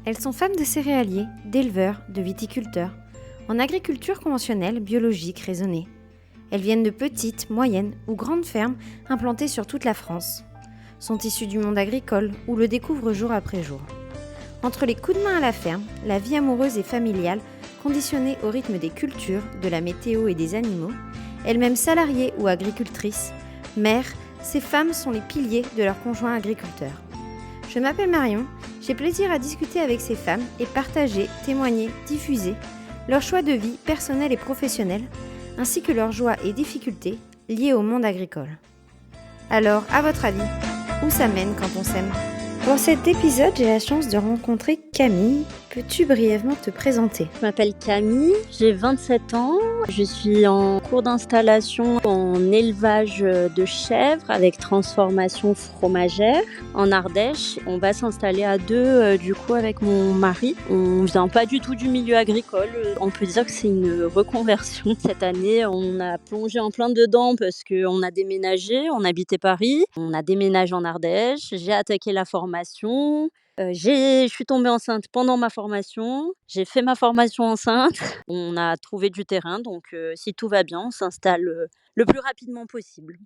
Elles sont femmes de céréaliers, d'éleveurs, de viticulteurs, en agriculture conventionnelle, biologique, raisonnée. Elles viennent de petites, moyennes ou grandes fermes implantées sur toute la France. Sont issues du monde agricole ou le découvrent jour après jour. Entre les coups de main à la ferme, la vie amoureuse et familiale, conditionnée au rythme des cultures, de la météo et des animaux, elles-mêmes salariées ou agricultrices, mères, ces femmes sont les piliers de leurs conjoints agriculteurs. Je m'appelle Marion, j'ai plaisir à discuter avec ces femmes et partager, témoigner, diffuser leurs choix de vie personnels et professionnels, ainsi que leurs joies et difficultés liées au monde agricole. Alors, à votre avis, où ça mène quand on s'aime ? Pour cet épisode, j'ai la chance de rencontrer Camille. Peux-tu brièvement te présenter ? Je m'appelle Camille, j'ai 27 ans, je suis en cours d'installation en élevage de chèvres avec transformation fromagère en Ardèche. On va s'installer à deux du coup avec mon mari. On vient pas du tout du milieu agricole, on peut dire que c'est une reconversion. Cette année, on a plongé en plein dedans parce qu'on a déménagé, on habitait Paris, on a déménagé en Ardèche, j'ai attaqué la formation. Je suis tombée enceinte pendant ma formation, j'ai fait ma formation enceinte, on a trouvé du terrain, donc si tout va bien, on s'installe le plus rapidement possible.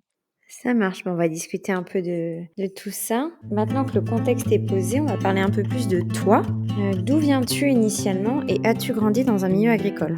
Ça marche, on va discuter un peu de tout ça. Maintenant que le contexte est posé, on va parler un peu plus de toi. D'où viens-tu initialement et as-tu grandi dans un milieu agricole ?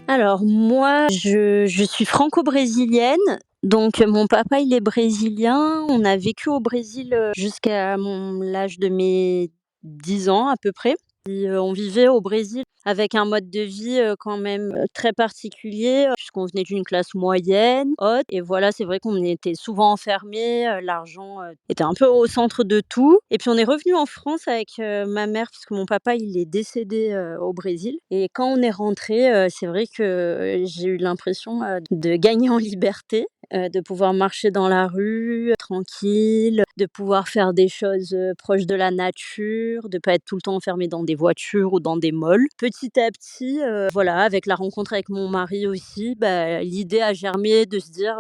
Alors moi, je suis franco-brésilienne. Donc mon papa, il est brésilien. On a vécu au Brésil jusqu'à l'âge de mes 10 ans à peu près. Et, on vivait au Brésil avec un mode de vie quand même très particulier, puisqu'on venait d'une classe moyenne, haute. Et voilà, c'est vrai qu'on était souvent enfermés, l'argent était un peu au centre de tout. Et puis on est revenu en France avec ma mère, puisque mon papa, il est décédé au Brésil. Et quand on est rentré, c'est vrai que j'ai eu l'impression de gagner en liberté. De pouvoir marcher dans la rue tranquille, de pouvoir faire des choses proches de la nature, de pas être tout le temps enfermé dans des voitures ou dans des malls. Petit à petit, voilà, avec la rencontre avec mon mari aussi, l'idée a germé de se dire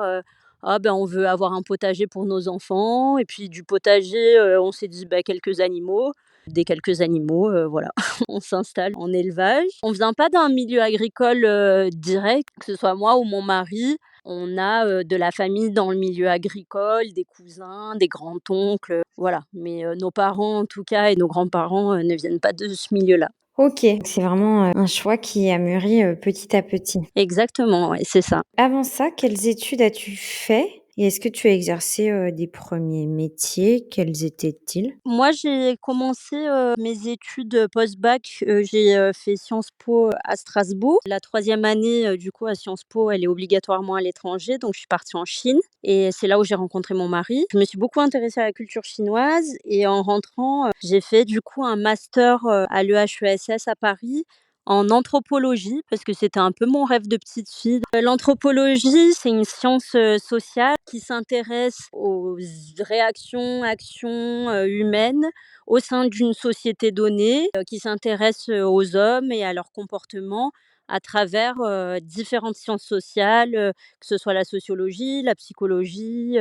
on veut avoir un potager pour nos enfants. Et puis du potager, on s'est dit quelques animaux. Des quelques animaux, voilà, on s'installe en élevage. On vient pas d'un milieu agricole direct, que ce soit moi ou mon mari. On a de la famille dans le milieu agricole, des cousins, des grands-oncles, voilà. Mais nos parents, en tout cas, et nos grands-parents ne viennent pas de ce milieu-là. Ok, c'est vraiment un choix qui a mûri petit à petit. Exactement, ouais, c'est ça. Avant ça, quelles études as-tu fait ? Et est-ce que tu as exercé des premiers métiers ? Quels étaient-ils ? Moi, j'ai commencé mes études post-bac, j'ai fait Sciences Po à Strasbourg. La 3e année, du coup, à Sciences Po, elle est obligatoirement à l'étranger, donc je suis partie en Chine et c'est là où j'ai rencontré mon mari. Je me suis beaucoup intéressée à la culture chinoise et en rentrant, j'ai fait du coup un master à l'EHESS à Paris en anthropologie, parce que c'était un peu mon rêve de petite fille. L'anthropologie, c'est une science sociale qui s'intéresse aux réactions, actions humaines au sein d'une société donnée, qui s'intéresse aux hommes et à leur comportement à travers différentes sciences sociales, que ce soit la sociologie, la psychologie,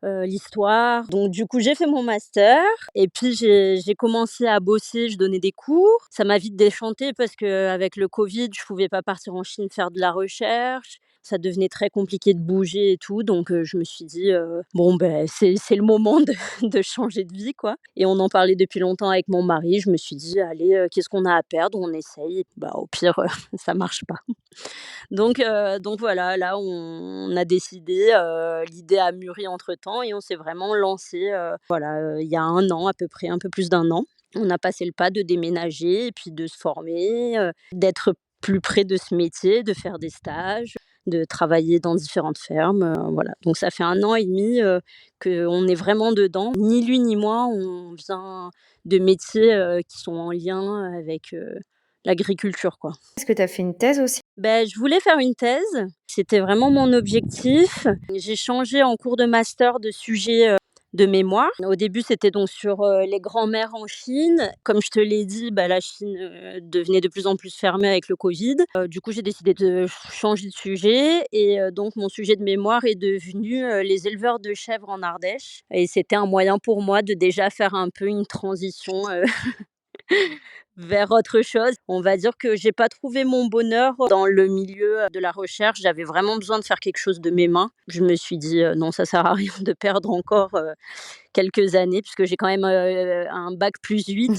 l'histoire. Donc du coup, j'ai fait mon master et puis j'ai commencé à bosser, je donnais des cours. Ça m'a vite déchantée parce qu'avec le Covid, je pouvais pas partir en Chine faire de la recherche. Ça devenait très compliqué de bouger et tout, donc je me suis dit c'est le moment de de changer de vie, quoi. Et on en parlait depuis longtemps avec mon mari. Je me suis dit: «Allez, qu'est-ce qu'on a à perdre? On essaye. Au pire, ça marche pas». Donc voilà, là on a décidé, l'idée a mûri entre-temps et on s'est vraiment lancé, il y a 1 an à peu près, un peu plus d'1 an. On a passé le pas de déménager et puis de se former, d'être plus près de ce métier, de faire des stages, de travailler dans différentes fermes, voilà. Donc ça fait 1 an et demi qu'on est vraiment dedans. Ni lui ni moi, on vient de métiers qui sont en lien avec l'agriculture, quoi. Est-ce que tu as fait une thèse aussi ? Je voulais faire une thèse, c'était vraiment mon objectif. J'ai changé en cours de master de sujet de mémoire. Au début, c'était donc sur les grands-mères en Chine. Comme je te l'ai dit, la Chine devenait de plus en plus fermée avec le Covid. Du coup, j'ai décidé de changer de sujet et donc mon sujet de mémoire est devenu les éleveurs de chèvres en Ardèche. Et c'était un moyen pour moi de déjà faire un peu une transition vers autre chose. On va dire que j'ai pas trouvé mon bonheur dans le milieu de la recherche. J'avais vraiment besoin de faire quelque chose de mes mains. Je me suis dit: «Non, ça sert à rien de perdre encore, quelques années», puisque j'ai quand même, un bac plus 8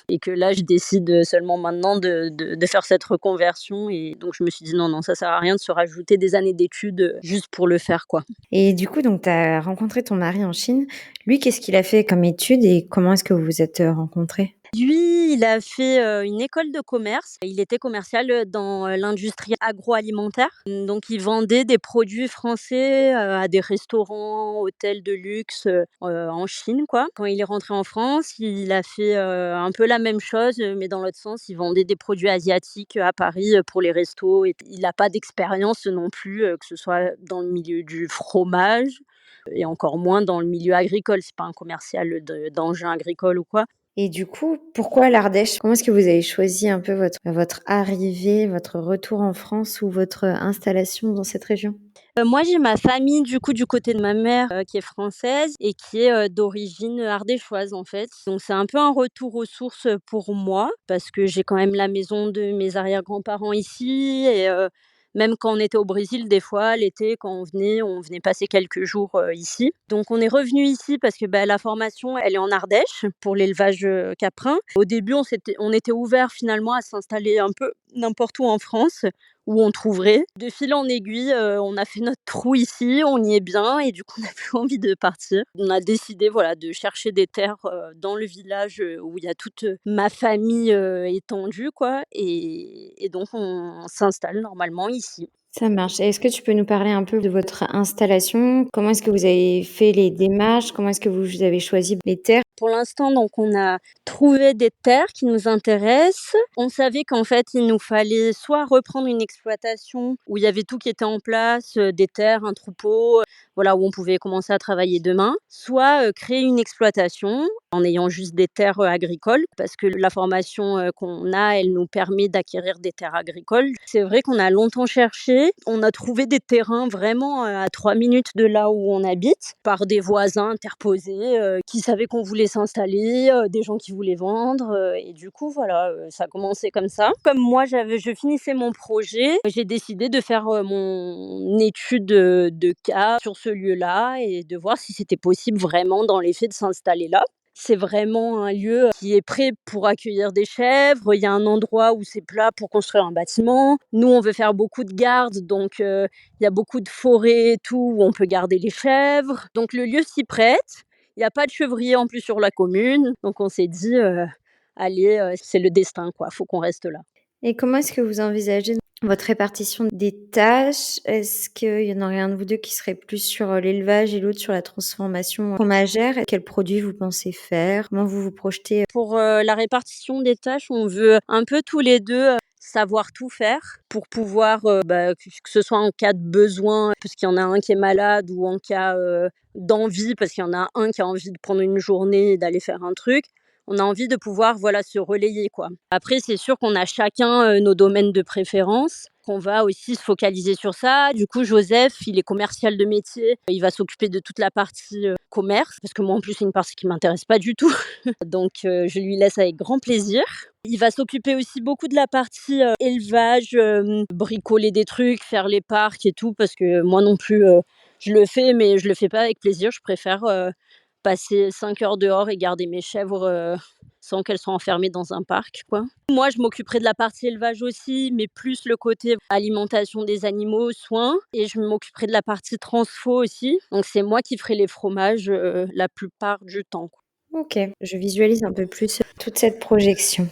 et que là, je décide seulement maintenant de faire cette reconversion et donc je me suis dit: «Non, non, ça sert à rien de se rajouter des années d'études, juste pour le faire, quoi». Et du coup, donc tu as rencontré ton mari en Chine. Lui, qu'est-ce qu'il a fait comme études et comment est-ce que vous vous êtes, rencontrés? Lui, il a fait, une école de commerce. Il était commercial, dans, l'industrie agroalimentaire. Donc il vendait des produits français, à des restaurants, hôtels de luxe, en Chine, quoi. Quand il est rentré en France, il a fait, un peu la même chose, mais dans l'autre sens. Il vendait des produits asiatiques, à Paris, pour les restos et il a pas d'expérience non plus, que ce soit dans le milieu du fromage et encore moins dans le milieu agricole. C'est pas un commercial d'engins agricoles ou quoi. Et du coup, pourquoi l'Ardèche? Comment est-ce que vous avez choisi un peu votre arrivée, votre retour en France ou votre installation dans cette région? Moi, j'ai ma famille, du coup, du côté de ma mère, qui est française et qui est, d'origine, ardéchoise, en fait. Donc c'est un peu un retour aux sources, pour moi, parce que j'ai quand même la maison de mes arrière-grands-parents ici et même quand on était au Brésil, des fois, l'été, quand on venait passer quelques jours, ici. Donc on est revenu ici parce que, bah, la formation, elle est en Ardèche pour l'élevage, caprin. Au début, on était ouvert finalement à s'installer un peu n'importe où en France, où on trouverait. De fil en aiguille, on a fait notre trou ici, on y est bien et du coup, on n'a plus envie de partir. On a décidé, voilà, de chercher des terres, dans le village, où il y a toute, ma famille, étendue, quoi et donc on s'installe normalement ici. Ça marche. Et est-ce que tu peux nous parler un peu de votre installation? Comment est-ce que vous avez fait les démarches? Comment est-ce que vous avez choisi les terres? Pour l'instant, donc on a trouvé des terres qui nous intéressent. On savait qu'en fait, il nous fallait soit reprendre une exploitation où il y avait tout qui était en place, des terres, un troupeau, voilà, où on pouvait commencer à travailler demain, soit, créer une exploitation en ayant juste des terres, agricoles parce que la formation, qu'on a, elle nous permet d'acquérir des terres agricoles. C'est vrai qu'on a longtemps cherché, on a trouvé des terrains vraiment, à 3 minutes de là où on habite, par des voisins interposés, qui savaient qu'on voulait s'installer, des gens qui voulaient vendre, et du coup voilà, ça a commencé comme ça. Comme moi je finissais mon projet, j'ai décidé de faire, mon étude, de cas sur ce lieu-là et de voir si c'était possible vraiment dans les faits de s'installer là. C'est vraiment un lieu qui est prêt pour accueillir des chèvres. Il y a un endroit où c'est plat pour construire un bâtiment. Nous, on veut faire beaucoup de gardes, donc il y a beaucoup de forêts et tout où on peut garder les chèvres. Donc le lieu s'y prête. Il y a pas de chevrier en plus sur la commune, donc on s'est dit, «Allez, c'est le destin quoi, faut qu'on reste là». Et comment est-ce que vous envisagez votre répartition des tâches? Est-ce qu'il y en aurait un de vous 2 qui serait plus sur, l'élevage et l'autre sur la transformation fromagère? Quels produits vous pensez faire? Comment vous vous projetez? Pour, la répartition des tâches, on veut un peu tous les 2 savoir tout faire pour pouvoir, que ce soit en cas de besoin, parce qu'il y en a un qui est malade ou en cas, d'envie, parce qu'il y en a un qui a envie de prendre une journée et d'aller faire un truc. On a envie de pouvoir, voilà, se relayer, quoi. Après, c'est sûr qu'on a chacun, nos domaines de préférence, qu'on va aussi se focaliser sur ça. Du coup, Joseph, il est commercial de métier, il va s'occuper de toute la partie, commerce, parce que moi, en plus, c'est une partie qui m'intéresse pas du tout. Donc je lui laisse avec grand plaisir. Il va s'occuper aussi beaucoup de la partie, élevage, bricoler des trucs, faire les parcs et tout parce que moi non plus, je le fais mais je le fais pas avec plaisir. Je préfère, passer 5 heures dehors et garder mes chèvres, sans qu'elles soient enfermées dans un parc, quoi. Moi, je m'occuperai de la partie élevage aussi, mais plus le côté alimentation des animaux, soins et je m'occuperai de la partie transfo aussi. Donc c'est moi qui ferai les fromages, la plupart du temps, quoi. OK, je visualise un peu plus toute cette projection.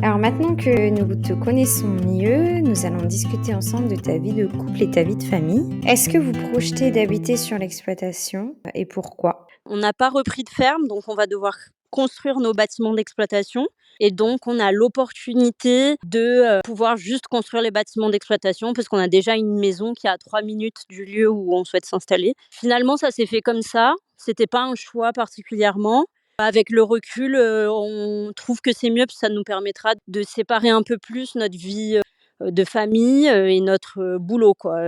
Alors maintenant que nous te connaissons mieux, nous allons discuter ensemble de ta vie de couple et ta vie de famille. Est-ce que vous projetez d'habiter sur l'exploitation et pourquoi? On n'a pas repris de ferme, donc on va devoir construire nos bâtiments d'exploitation et donc on a l'opportunité de, pouvoir juste construire les bâtiments d'exploitation parce qu'on a déjà une maison qui est à 3 minutes du lieu où on souhaite s'installer. Finalement, ça s'est fait comme ça, c'était pas un choix particulièrement. Avec le recul, on trouve que c'est mieux parce que ça nous permettra de séparer un peu plus notre vie, de famille, et notre, boulot, quoi.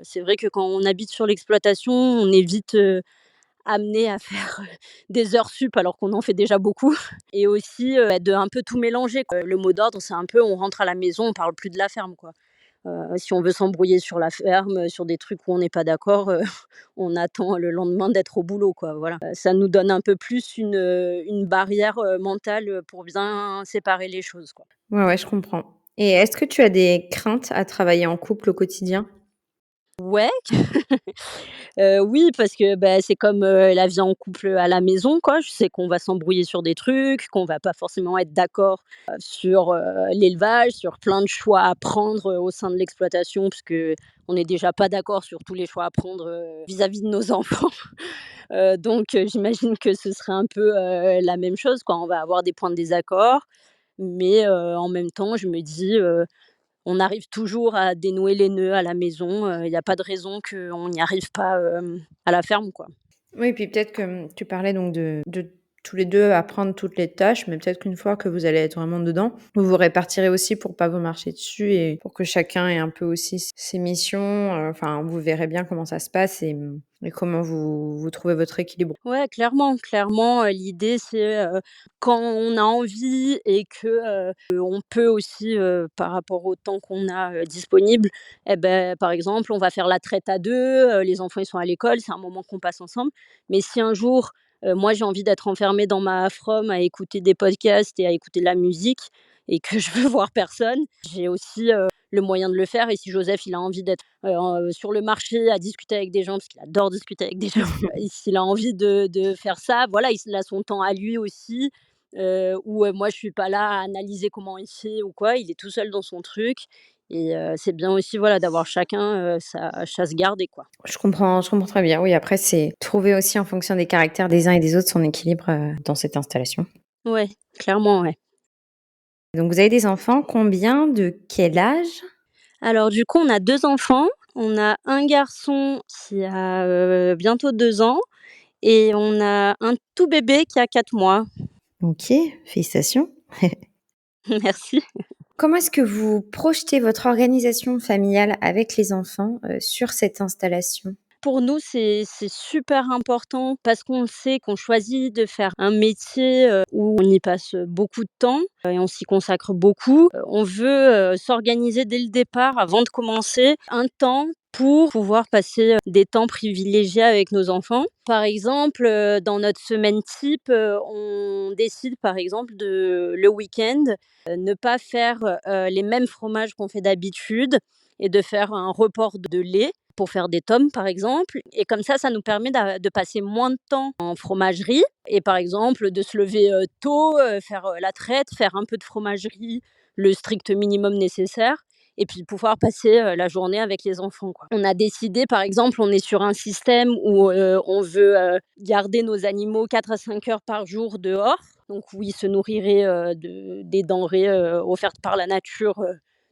C'est vrai que quand on habite sur l'exploitation, on est vite, amenés à faire des heures sup alors qu'on en fait déjà beaucoup et aussi, de un peu tout mélanger, quoi. Le mot d'ordre, c'est un peu on rentre à la maison, on parle plus de la ferme, quoi. Si on veut s'embrouiller sur la ferme, sur des trucs où on n'est pas d'accord, on attend le lendemain d'être au boulot, quoi, voilà. Ça nous donne un peu plus une barrière, mentale, pour bien séparer les choses, quoi. Ouais, ouais, je comprends. Et est-ce que tu as des craintes à travailler en couple au quotidien? Ouais, oui, parce que, bah, c'est comme, la vie en couple, à la maison, quoi. Je sais qu'on va s'embrouiller sur des trucs, qu'on va pas forcément être d'accord, sur, l'élevage, sur plein de choix à prendre, au sein de l'exploitation, puisque on n'est déjà pas d'accord sur tous les choix à prendre, vis-à-vis de nos enfants. Donc j'imagine que ce serait un peu, la même chose, quoi. On va avoir des points de désaccord, mais en même temps, je me dis, on arrive toujours à dénouer les nœuds à la maison, il y a pas de raison qu'on n'y arrive pas, à la ferme, quoi. Oui, puis peut-être que, tu parlais donc de tous les 2 apprendre toutes les tâches, mais peut-être qu'une fois que vous allez être vraiment dedans, vous vous répartirez aussi pour pas vous marcher dessus et pour que chacun ait un peu aussi ses missions, enfin, vous verrez bien comment ça se passe et comment vous trouvez votre équilibre. Ouais, clairement, clairement, l'idée c'est, quand on a envie et que, on peut aussi, par rapport au temps qu'on a, disponible et beh, par exemple, on va faire la traite à 2. Les enfants ils sont à l'école, c'est un moment qu'on passe ensemble. Mais si un jour, moi j'ai envie d'être enfermée dans ma from à écouter des podcasts et à écouter de la musique et que je veux voir personne, j'ai aussi, le moyen de le faire et si Joseph il a envie d'être, sur le marché à discuter avec des gens, parce qu'il adore discuter avec des gens, et s'il a envie de faire ça, voilà, il a son temps à lui aussi, où, moi je suis pas là à analyser comment il fait ou quoi, il est tout seul dans son truc et c'est bien aussi, voilà, d'avoir chacun, sa chasse gardée, quoi. Je comprends très bien. Oui, après, c'est trouver aussi en fonction des caractères des uns et des autres son équilibre, dans cette installation. Ouais, clairement, ouais. Donc vous avez des enfants, combien? De quel âge? Alors du coup, on a 2 enfants. On a un garçon qui a, bientôt 2 ans et on a un tout bébé qui a 4 mois. OK, félicitations. Merci. Comment est-ce que vous projetez votre organisation familiale avec les enfants, sur cette installation? Pour nous, c'est super important parce qu'on sait qu'on choisit de faire un métier, où on y passe, beaucoup de temps, et on s'y consacre beaucoup. On veut, s'organiser dès le départ, avant de commencer, un temps pour pouvoir passer, des temps privilégiés avec nos enfants. Par exemple, dans notre semaine type, on décide par exemple de le week-end, ne pas faire, les mêmes fromages qu'on fait d'habitude et de faire un report de lait pour faire des tomes, par exemple. Et comme ça nous permet de passer moins de temps en fromagerie et par exemple de se lever tôt, faire la traite, faire un peu de fromagerie, le strict minimum nécessaire. Et puis pouvoir passer la journée avec les enfants, quoi. On a décidé, par exemple, on est sur un système où on veut garder nos animaux 4 à 5 heures par jour dehors, donc où ils se nourriraient des denrées offertes par la nature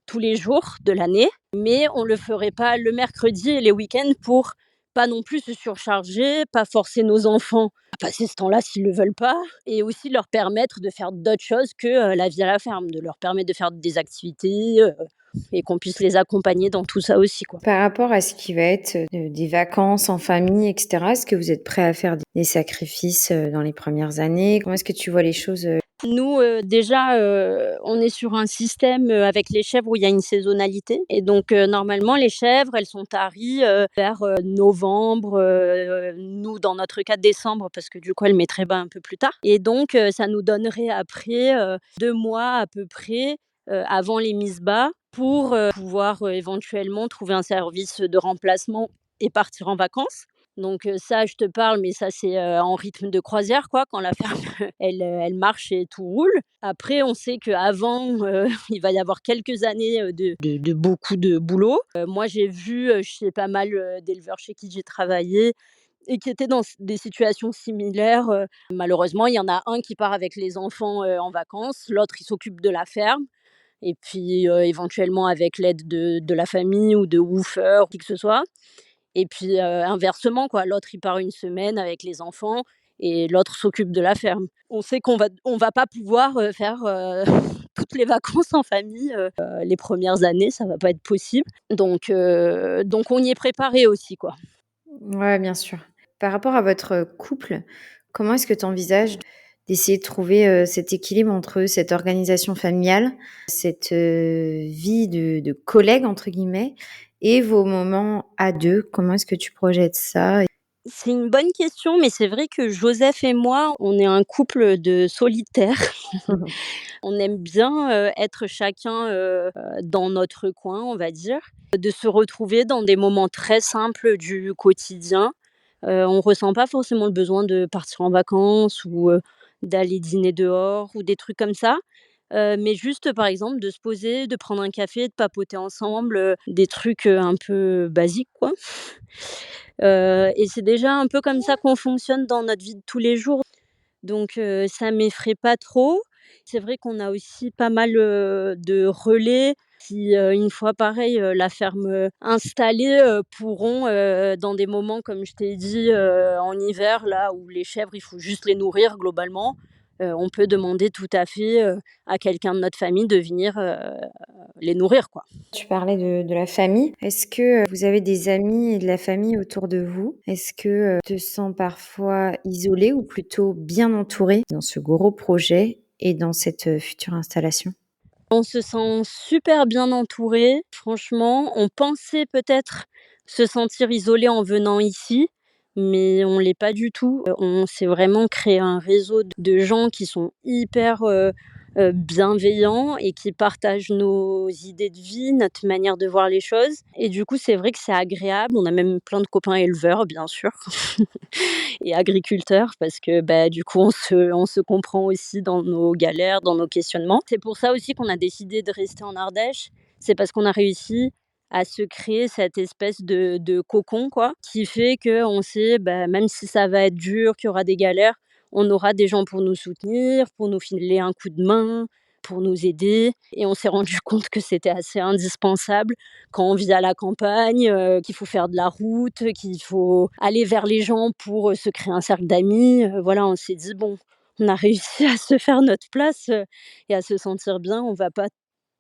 tous les jours de l'année, mais on le ferait pas le mercredi et les week-ends pour pas non plus se surcharger, pas forcer nos enfants à passer ce temps-là s'ils le veulent pas et aussi leur permettre de faire d'autres choses que, la vie à la ferme, de leur permettre de faire des activités, et qu'on puisse les accompagner dans tout ça aussi, quoi. Par rapport à ce qui va être, des vacances en famille et cetera, est-ce que vous êtes prêts à faire des sacrifices, dans les premières années? Comment est-ce que tu vois les choses, Nous, déjà, on est sur un système, avec les chèvres où il y a une saisonnalité et donc normalement les chèvres, elles sont taries, vers, novembre, nous dans notre cas décembre parce que du coup elles mettraient bas un peu plus tard et donc ça nous donnerait après, 2 mois à peu près, avant les mises bas pour, pouvoir, éventuellement trouver un service de remplacement et partir en vacances. Donc ça, je te parle, mais ça, c'est, en rythme de croisière, quoi, quand la ferme, elle marche et tout roule. Après, on sait qu'avant, il va y avoir quelques années, de beaucoup de boulot. Moi, j'ai vu, chez pas mal, d'éleveurs chez qui j'ai travaillé et qui étaient dans des situations similaires. Malheureusement, il y en a un qui part avec les enfants, en vacances, l'autre, il s'occupe de la ferme et puis, éventuellement avec l'aide de la famille ou de woofers, qui que ce soit. Et puis, inversement quoi, l'autre il part une semaine avec les enfants et l'autre s'occupe de la ferme. On sait qu'on va pas pouvoir, faire, toutes les vacances en famille, les premières années, ça va pas être possible. Donc on y est préparé aussi, quoi. ouais, bien sûr. Par rapport à votre couple, comment est-ce que tu envisages d'essayer de trouver cet équilibre entre cette organisation familiale, cette vie de collègue, entre guillemets, et vos moments à deux? Comment est-ce que tu projettes ça? C'est une bonne question, mais c'est vrai que Joseph et moi, on est un couple de solitaires. On aime bien, être chacun, dans notre coin, on va dire, de se retrouver dans des moments très simples du quotidien. On ressent pas forcément le besoin de partir en vacances ou, d'aller dîner dehors ou des trucs comme ça, mais juste, par exemple, de se poser, de prendre un café, de papoter ensemble, des trucs, un peu basiques, quoi. Et c'est déjà un peu comme ça qu'on fonctionne dans notre vie de tous les jours. Donc ça m'effraie pas trop. C'est vrai qu'on a aussi pas mal, de relais qui, une fois pareil, la ferme, installée, pourront, dans des moments comme je t'ai dit, en hiver là où les chèvres, il faut juste les nourrir globalement, on peut demander tout à fait, à quelqu'un de notre famille de venir, les nourrir, quoi. Tu parlais de la famille. Est-ce que vous avez des amis et de la famille autour de vous? Est-ce que tu te sens parfois isolé ou plutôt bien entouré dans ce gros projet et dans cette future installation? On se sent super bien entouré. Franchement, on pensait peut-être se sentir isolé en venant ici, mais on l'est pas du tout. On s'est vraiment créé un réseau de gens qui sont hyper, bienveillants et qui partagent nos idées de vie, notre manière de voir les choses et du coup, c'est vrai que c'est agréable. On a même plein de copains éleveurs, bien sûr. Et agriculteurs parce que, bah, du coup, on se comprend aussi dans nos galères, dans nos questionnements. C'est pour ça aussi qu'on a décidé de rester en Ardèche. C'est parce qu'on a réussi à se créer cette espèce de cocon, quoi, qui fait qu'on sait, bah, même si ça va être dur, qu'il y aura des galères, on aura des gens pour nous soutenir, pour nous filer un coup de main, pour nous aider et on s'est rendu compte que c'était assez indispensable quand on vit à la campagne, qu'il faut faire de la route, qu'il faut aller vers les gens pour, se créer un cercle d'amis, voilà, on s'est dit: «Bon, on a réussi à se faire notre place, et à se sentir bien, on va pas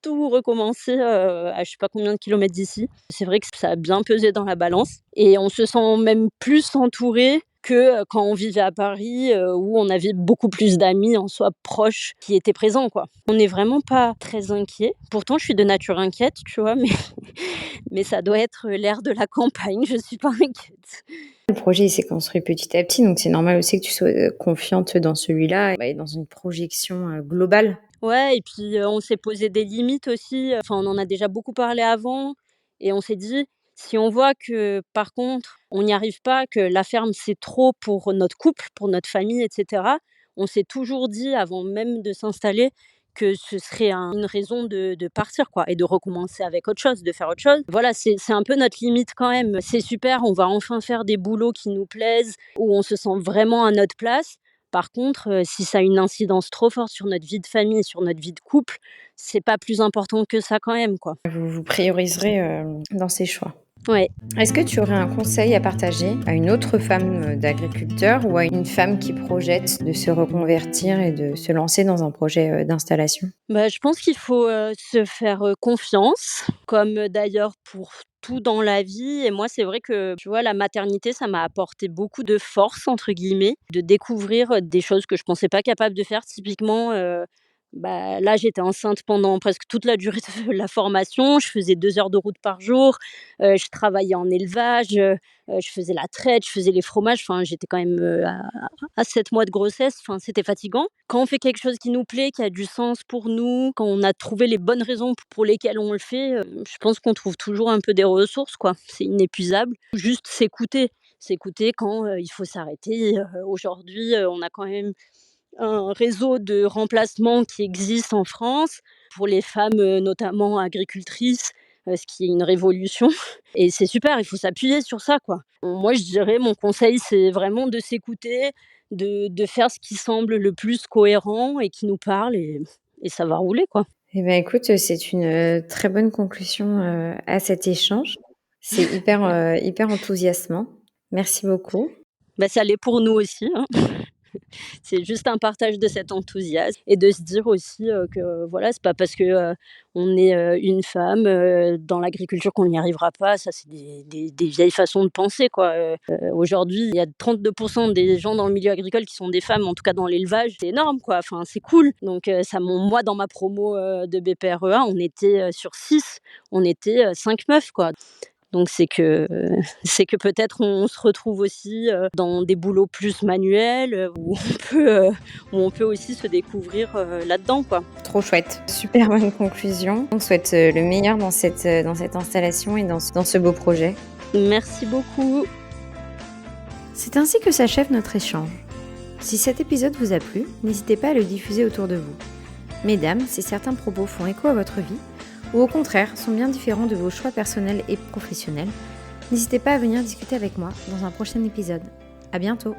tout recommencer, à je sais pas combien de kilomètres d'ici». C'est vrai que ça a bien pesé dans la balance et on se sent même plus entouré que, quand on vivait à Paris, où on avait beaucoup plus d'amis en soi proches qui étaient présents, quoi. On n'est vraiment pas très inquiet. Pourtant je suis de nature inquiète, tu vois? Mais ça doit être, l'air de la campagne, je suis pas inquiète. Le projet il s'est construit petit à petit, donc c'est normal aussi que tu sois confiante dans celui-là et dans une projection globale. Ouais et puis, on s'est posé des limites aussi, enfin on en a déjà beaucoup parlé avant et on s'est dit: «Si on voit que par contre on n'y arrive pas, que la ferme c'est trop pour notre couple, pour notre famille et cetera», on s'est toujours dit avant même de s'installer que ce serait une raison de partir quoi et de recommencer avec autre chose, de faire autre chose. Voilà, c'est un peu notre limite quand même. C'est super, on va enfin faire des boulots qui nous plaisent, où on se sent vraiment à notre place. Par contre, si ça a une incidence trop forte sur notre vie de famille et sur notre vie de couple, c'est pas plus important que ça quand même, quoi. Vous prioriserez dans ces choix. Ouais. Est-ce que tu aurais un conseil à partager à une autre femme d'agriculteur ou à une femme qui projette de se reconvertir et de se lancer dans un projet d'installation? Bah, je pense qu'il faut, se faire, confiance, comme, d'ailleurs pour tout dans la vie et moi, c'est vrai que, tu vois, la maternité, ça m'a apporté beaucoup de «force» entre guillemets, de découvrir, des choses que je pensais pas capable de faire. Typiquement, bah, là, j'étais enceinte pendant presque toute la durée de la formation. Je faisais 2 heures de route par jour, je travaillais en élevage, je faisais la traite, je faisais les fromages, enfin, j'étais quand même, à 7 mois de grossesse, enfin, c'était fatigant. Quand on fait quelque chose qui nous plaît, qui a du sens pour nous, quand on a trouvé les bonnes raisons pour lesquelles on le fait, je pense qu'on trouve toujours un peu des ressources, quoi. C'est inépuisable. Juste s'écouter quand, il faut s'arrêter. Aujourd'hui, on a quand même un réseau de remplacement qui existe en France pour les femmes, notamment agricultrices, ce qui est une révolution et c'est super, il faut s'appuyer sur ça, quoi. Moi, je dirais mon conseil, c'est vraiment de s'écouter, de faire ce qui semble le plus cohérent et qui nous parle et ça va rouler, quoi. Eh ben, écoute, c'est une très bonne conclusion à cet échange. C'est hyper, hyper enthousiasmant. Merci beaucoup. Bah, ça l'est pour nous aussi, hein. C'est juste un partage de cet enthousiasme et de se dire aussi, que voilà, c'est pas parce que, on est, une femme, dans l'agriculture qu'on n'y arrivera pas. Ça, c'est des vieilles façons de penser, quoi. Aujourd'hui, il y a 32 des gens dans le milieu agricole qui sont des femmes, en tout cas dans l'élevage. C'est énorme, quoi, enfin, c'est cool. Donc moi, dans ma promo, de BPRE1, on était, sur 6, on était, 5 meufs, quoi. Donc c'est que peut-être on se retrouve aussi, dans des boulots plus manuels, où on peut aussi se découvrir, là-dedans, quoi. Trop chouette. Super bonne conclusion. On souhaite le meilleur dans cette installation et dans ce beau projet. Merci beaucoup. C'est ainsi que s'achève notre échange. Si cet épisode vous a plu, n'hésitez pas à le diffuser autour de vous. Mesdames, si certains propos font écho à votre vie, ou au contraire sont bien différents de vos choix personnels et professionnels, n'hésitez pas à venir discuter avec moi dans un prochain épisode. À bientôt!